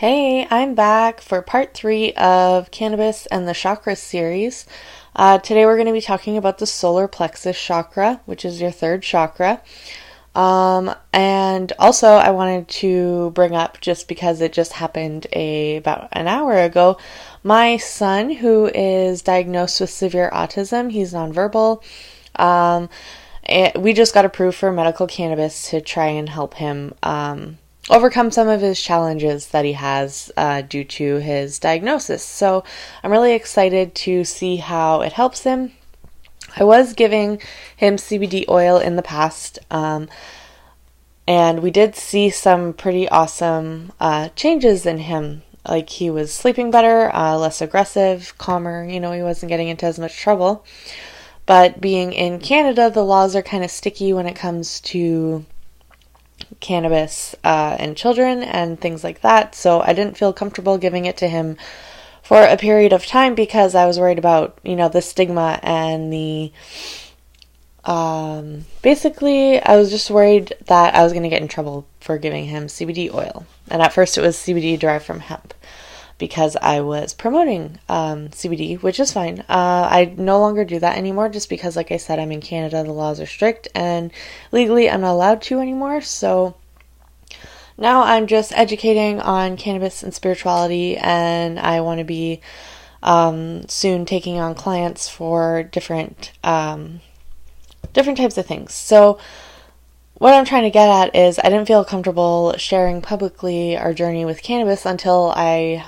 Hey, I'm back for part 3 of Cannabis and the Chakras series. Today we're going to be talking about the Solar Plexus chakra, which is your third chakra. And also I wanted to bring up, just because it just happened about an hour ago, my son, who is diagnosed with severe autism. He's nonverbal. We just got approved for medical cannabis to try and help him overcome some of his challenges that he has due to his diagnosis. So I'm really excited to see how it helps him. I was giving him CBD oil in the past, and we did see some pretty awesome changes in him. Like, he was sleeping better, less aggressive, calmer. He wasn't getting into as much trouble. But being in Canada, the laws are kind of sticky when it comes to cannabis and children and things like that. So I didn't feel comfortable giving it to him for a period of time because I was worried about, the stigma and the basically I was just worried that I was going to get in trouble for giving him CBD oil. And at first it was CBD derived from hemp, because I was promoting CBD, which is fine. I no longer do that anymore, just because, like I said, I'm in Canada, the laws are strict, and legally I'm not allowed to anymore. So now I'm just educating on cannabis and spirituality, and I want to be soon taking on clients for different types of things. So what I'm trying to get at is, I didn't feel comfortable sharing publicly our journey with cannabis until I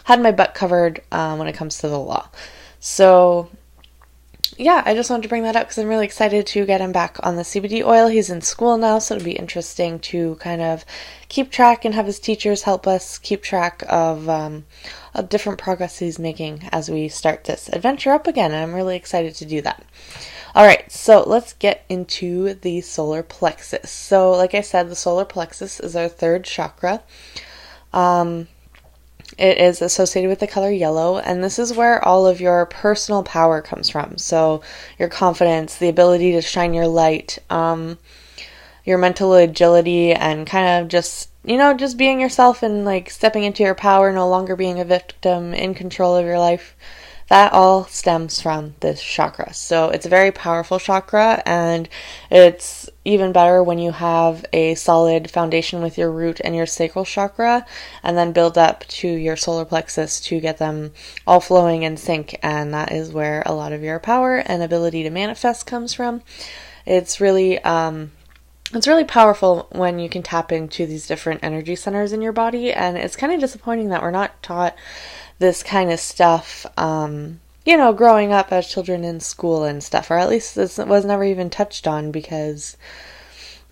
had my butt covered when it comes to the law. So yeah, I just wanted to bring that up because I'm really excited to get him back on the CBD oil. He's in school now, so it'll be interesting to kind of keep track and have his teachers help us keep track of different progress he's making as we start this adventure up again. And I'm really excited to do that. Alright, so let's get into the solar plexus. So, like I said, the solar plexus is our third chakra. It is associated with the color yellow, and this is where all of your personal power comes from. So, your confidence, the ability to shine your light, your mental agility, and kind of just being yourself and like stepping into your power, no longer being a victim, in control of your life. That all stems from this chakra. So it's a very powerful chakra, and it's even better when you have a solid foundation with your root and your sacral chakra, and then build up to your solar plexus to get them all flowing in sync. And that is where a lot of your power and ability to manifest comes from. It's really powerful when you can tap into these different energy centers in your body, and it's kind of disappointing that we're not taught this kind of stuff, growing up as children in school and stuff, or at least this was never even touched on, because,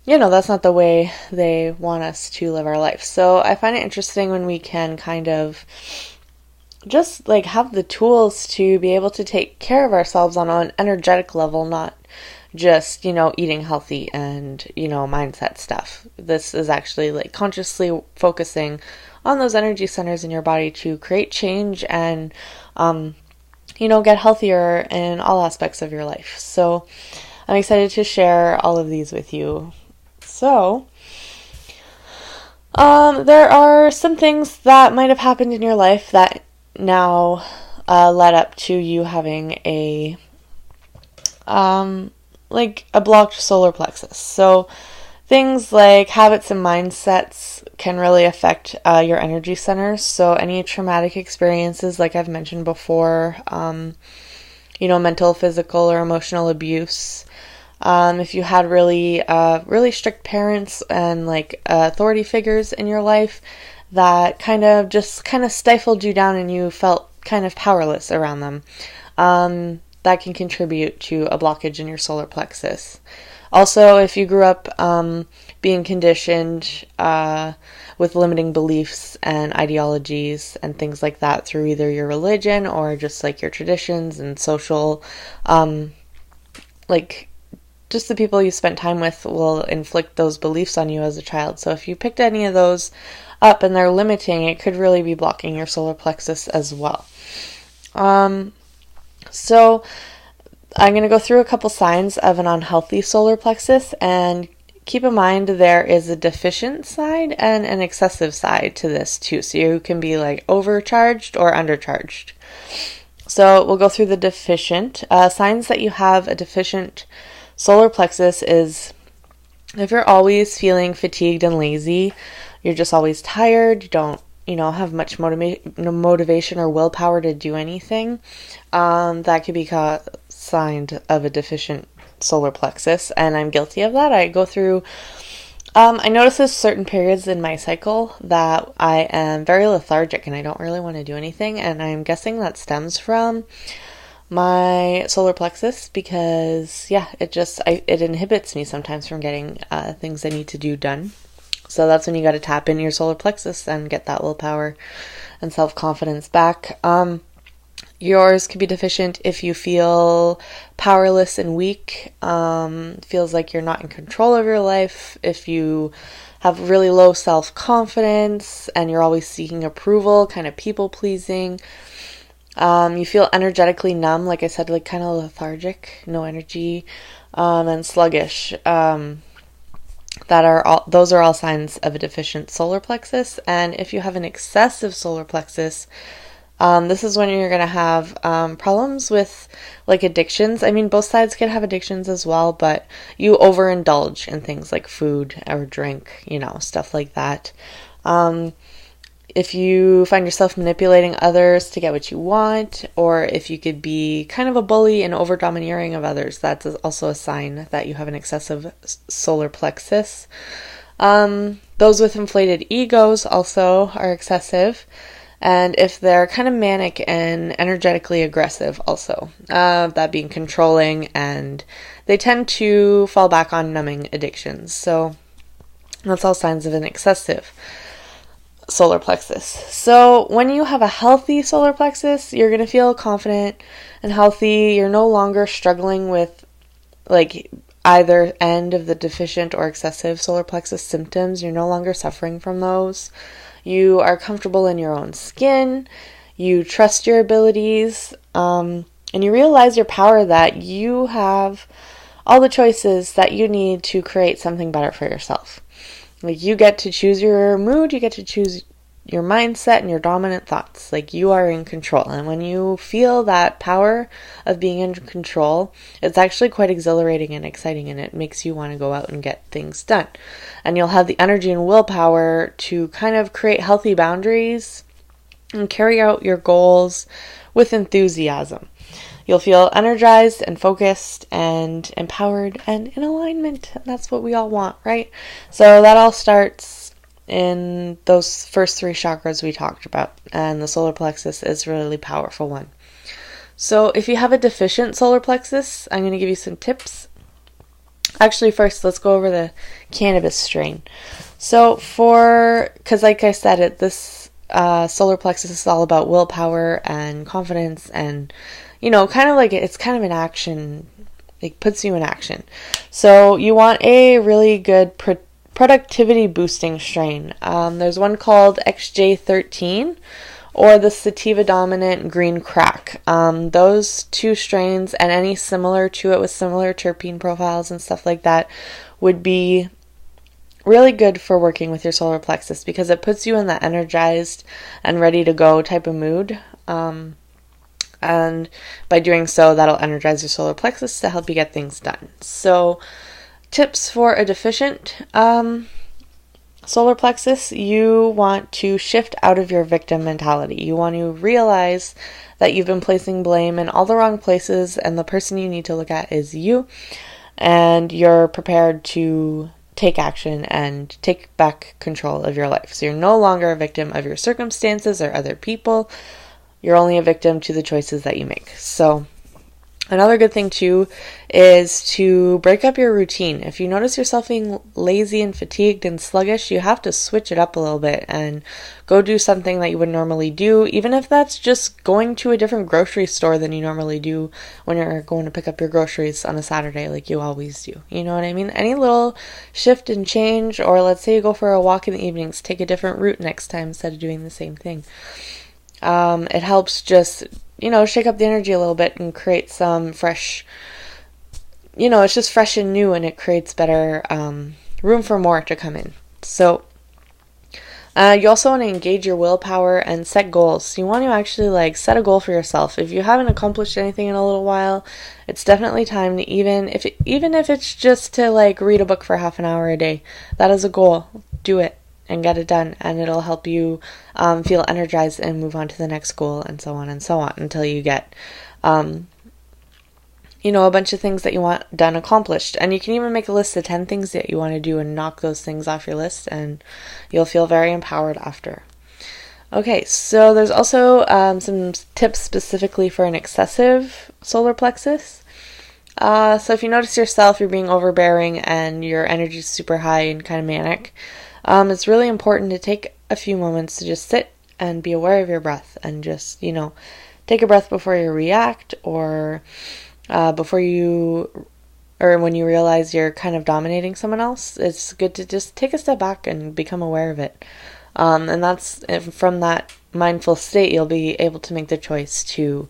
that's not the way they want us to live our life. So I find it interesting when we can kind of just like have the tools to be able to take care of ourselves on an energetic level, not just, eating healthy and, mindset stuff. This is actually like consciously focusing on those energy centers in your body to create change and, get healthier in all aspects of your life. So I'm excited to share all of these with you. So, there are some things that might have happened in your life that now led up to you having a blocked solar plexus. So things like habits and mindsets can really affect your energy centers. So any traumatic experiences, like I've mentioned before, mental, physical, or emotional abuse. If you had really strict parents and authority figures in your life that kind of stifled you down and you felt kind of powerless around them, that can contribute to a blockage in your solar plexus. Also, if you grew up being conditioned with limiting beliefs and ideologies and things like that through either your religion or just like your traditions and social, just the people you spent time with will inflict those beliefs on you as a child. So if you picked any of those up and they're limiting, it could really be blocking your solar plexus as well. So I'm going to go through a couple signs of an unhealthy solar plexus and keep in mind there is a deficient side and an excessive side to this too. So you can be like overcharged or undercharged. So we'll go through the deficient. Signs that you have a deficient solar plexus is if you're always feeling fatigued and lazy, you're just always tired, you don't have much motivation or willpower to do anything, that could be a sign of a deficient solar plexus, and I'm guilty of that. I go through, I notice there's certain periods in my cycle that I am very lethargic and I don't really want to do anything, and I'm guessing that stems from my solar plexus because, it inhibits me sometimes from getting things I need to do done. So that's when you got to tap into your solar plexus and get that willpower and self-confidence back. Yours could be deficient if you feel powerless and weak, feels like you're not in control of your life, if you have really low self-confidence and you're always seeking approval, kind of people-pleasing. You feel energetically numb, like I said, like kind of lethargic, no energy, and sluggish. Those are all signs of a deficient solar plexus. And if you have an excessive solar plexus, this is when you're going to have problems with like addictions. I mean, both sides can have addictions as well, but you overindulge in things like food or drink, stuff like that. If you find yourself manipulating others to get what you want, or if you could be kind of a bully and over-domineering of others, that's also a sign that you have an excessive solar plexus. Those with inflated egos also are excessive. And if they're kind of manic and energetically aggressive also, that being controlling, and they tend to fall back on numbing addictions. So that's all signs of an excessive solar plexus. So when you have a healthy solar plexus, you're going to feel confident and healthy. You're no longer struggling with like either end of the deficient or excessive solar plexus symptoms. You're no longer suffering from those. You are comfortable in your own skin. You trust your abilities, and you realize your power, that you have all the choices that you need to create something better for yourself. Like, you get to choose your mood, you get to choose your mindset and your dominant thoughts. Like, you are in control. And when you feel that power of being in control, it's actually quite exhilarating and exciting, and it makes you want to go out and get things done. And you'll have the energy and willpower to kind of create healthy boundaries and carry out your goals with enthusiasm. You'll feel energized and focused and empowered and in alignment. And that's what we all want, right? So that all starts in those first 3 chakras we talked about. And the solar plexus is a really powerful one. So if you have a deficient solar plexus, I'm going to give you some tips. Actually, first, let's go over the cannabis strain. So because like I said, this solar plexus is all about willpower and confidence and kind of like it's kind of an action, it puts you in action. So you want a really good productivity boosting strain. There's one called XJ13 or the sativa dominant green crack. Those 2 strains and any similar to it with similar terpene profiles and stuff like that would be really good for working with your solar plexus because it puts you in that energized and ready to go type of mood. And by doing so, that'll energize your solar plexus to help you get things done. So, tips for a deficient solar plexus: you want to shift out of your victim mentality. You want to realize that you've been placing blame in all the wrong places, and the person you need to look at is you, and you're prepared to take action and take back control of your life. So you're no longer a victim of your circumstances or other people. You're only a victim to the choices that you make. So another good thing too is to break up your routine. If you notice yourself being lazy and fatigued and sluggish, you have to switch it up a little bit and go do something that you would normally do, even if that's just going to a different grocery store than you normally do when you're going to pick up your groceries on a Saturday like you always do. You know what I mean? Any little shift and change, or let's say you go for a walk in the evenings, take a different route next time instead of doing the same thing. It helps just, shake up the energy a little bit and create some fresh, it's just fresh and new, and it creates better room for more to come in. So you also want to engage your willpower and set goals. You want to actually set a goal for yourself. If you haven't accomplished anything in a little while, it's definitely time to even if it's just to read a book for half an hour a day. That is a goal. Do it and get it done, and it'll help you feel energized and move on to the next goal, and so on until you get a bunch of things that you want done accomplished. And you can even make a list of 10 things that you want to do and knock those things off your list, and you'll feel very empowered after. Okay, so there's also some tips specifically for an excessive solar plexus. So if you notice yourself, you're being overbearing and your energy is super high and kind of manic, it's really important to take a few moments to just sit and be aware of your breath, and just, take a breath before you react, or when you realize you're kind of dominating someone else. It's good to just take a step back and become aware of it. And that's from that mindful state, you'll be able to make the choice to,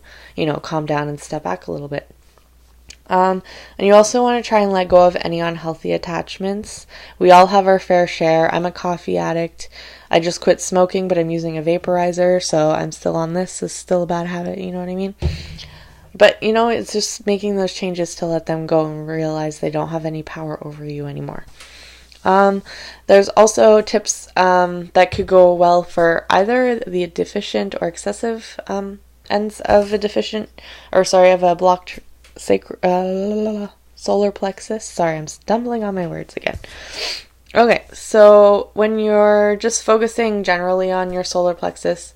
calm down and step back a little bit. And you also want to try and let go of any unhealthy attachments. We all have our fair share. I'm a coffee addict. I just quit smoking, but I'm using a vaporizer, so I'm still on this. It's still a bad habit, you know what I mean? But, it's just making those changes to let them go and realize they don't have any power over you anymore. There's also tips that could go well for either the deficient or excessive ends of a blocked solar plexus. Sorry, I'm stumbling on my words again. Okay, so when you're just focusing generally on your solar plexus,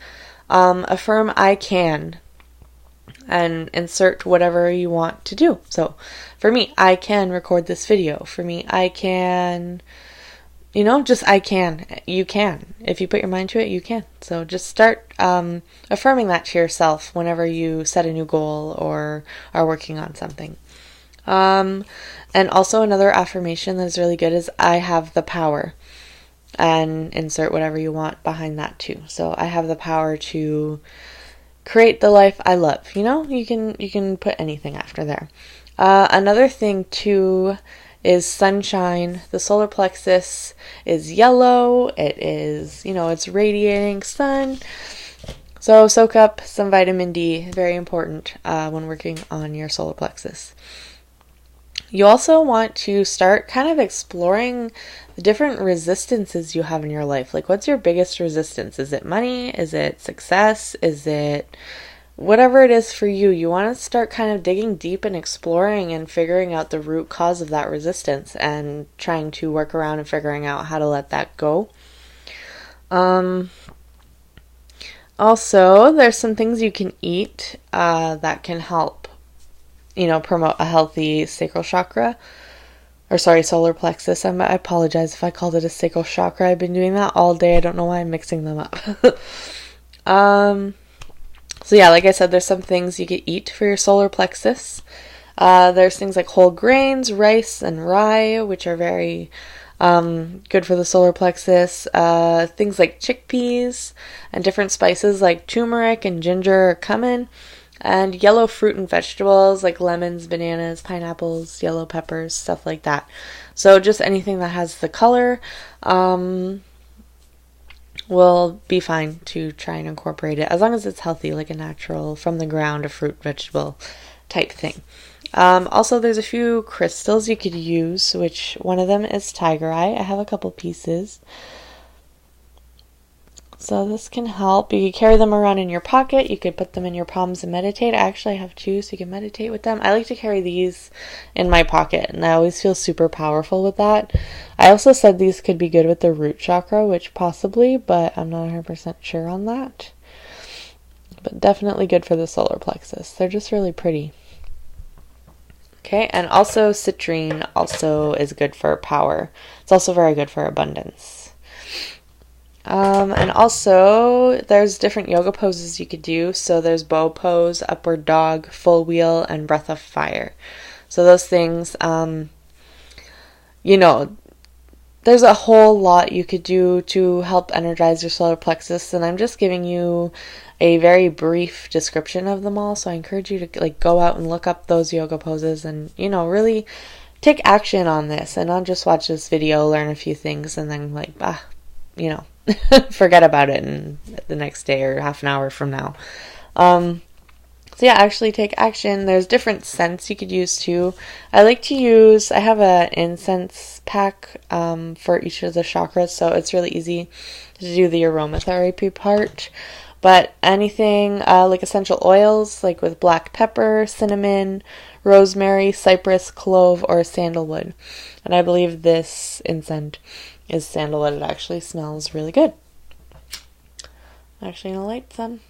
affirm "I can" and insert whatever you want to do. So for me, I can record this video. For me, I can, just I can. You can. If you put your mind to it, you can. So just start affirming that to yourself whenever you set a new goal or are working on something. And also another affirmation that is really good is "I have the power." And insert whatever you want behind that too. So I have the power to create the life I love. You can put anything after there. Another thing too is sunshine. The solar plexus is yellow. It is, it's radiating sun. So soak up some vitamin D. Very important when working on your solar plexus. You also want to start kind of exploring the different resistances you have in your life. What's your biggest resistance? Is it money? Is it success? Is it whatever it is for you? You want to start kind of digging deep and exploring and figuring out the root cause of that resistance and trying to work around and figuring out how to let that go. Also, there's some things you can eat that can help promote a healthy sacral chakra. Solar plexus. I apologize if I called it a sacral chakra. I've been doing that all day. I don't know why I'm mixing them up. So yeah, like I said, there's some things you could eat for your solar plexus. There's things like whole grains, rice, and rye, which are very good for the solar plexus. Things like chickpeas and different spices like turmeric and ginger or cumin. And yellow fruit and vegetables like lemons, bananas, pineapples, yellow peppers, stuff like that. So just anything that has the color will be fine to try and incorporate it, as long as it's healthy, like a natural, from the ground, a fruit, vegetable type thing. Also, there's a few crystals you could use, which one of them is tiger eye. I have a couple pieces. So this can help. You could carry them around in your pocket. You could put them in your palms and meditate. I actually have two, so you can meditate with them. I like to carry these in my pocket, and I always feel super powerful with that. I also said these could be good with the root chakra, which possibly, but I'm not 100% sure on that. But definitely good for the solar plexus. They're just really pretty. Okay, and also citrine also is good for power. It's also very good for abundance. And also, there's different yoga poses you could do. So there's bow pose, upward dog, full wheel, and breath of fire. So those things, there's a whole lot you could do to help energize your solar plexus. And I'm just giving you a very brief description of them all. So I encourage you to go out and look up those yoga poses and, really take action on this and not just watch this video, learn a few things, and then like, forget about it and the next day or half an hour from now. So yeah, actually take action. There's different scents you could use too. I have an incense pack for each of the chakras, so it's really easy to do the aromatherapy part. But anything like essential oils, like with black pepper, cinnamon, rosemary, cypress, clove, or sandalwood. And I believe this incense is sandalwood. It actually smells really good. I'm actually going to light some.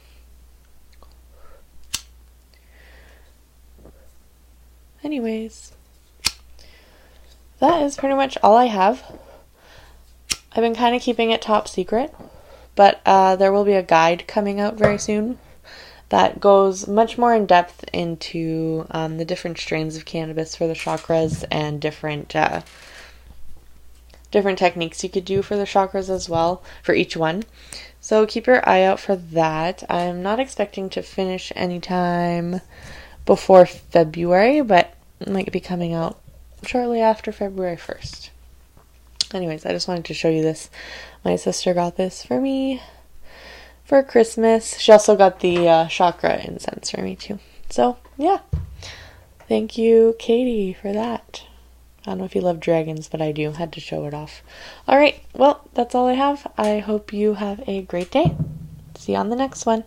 Anyways, that is pretty much all I have. I've been kind of keeping it top secret, but there will be a guide coming out very soon that goes much more in depth into the different strains of cannabis for the chakras and different techniques you could do for the chakras as well, for each one. So keep your eye out for that. I'm not expecting to finish anytime before February, but it might be coming out shortly after February 1st. Anyways, I just wanted to show you this. My sister got this for me for Christmas. She also got the chakra incense for me too. So, yeah. Thank you, Katie, for that. I don't know if you love dragons, but I do. Had to show it off. Alright, well, that's all I have. I hope you have a great day. See you on the next one.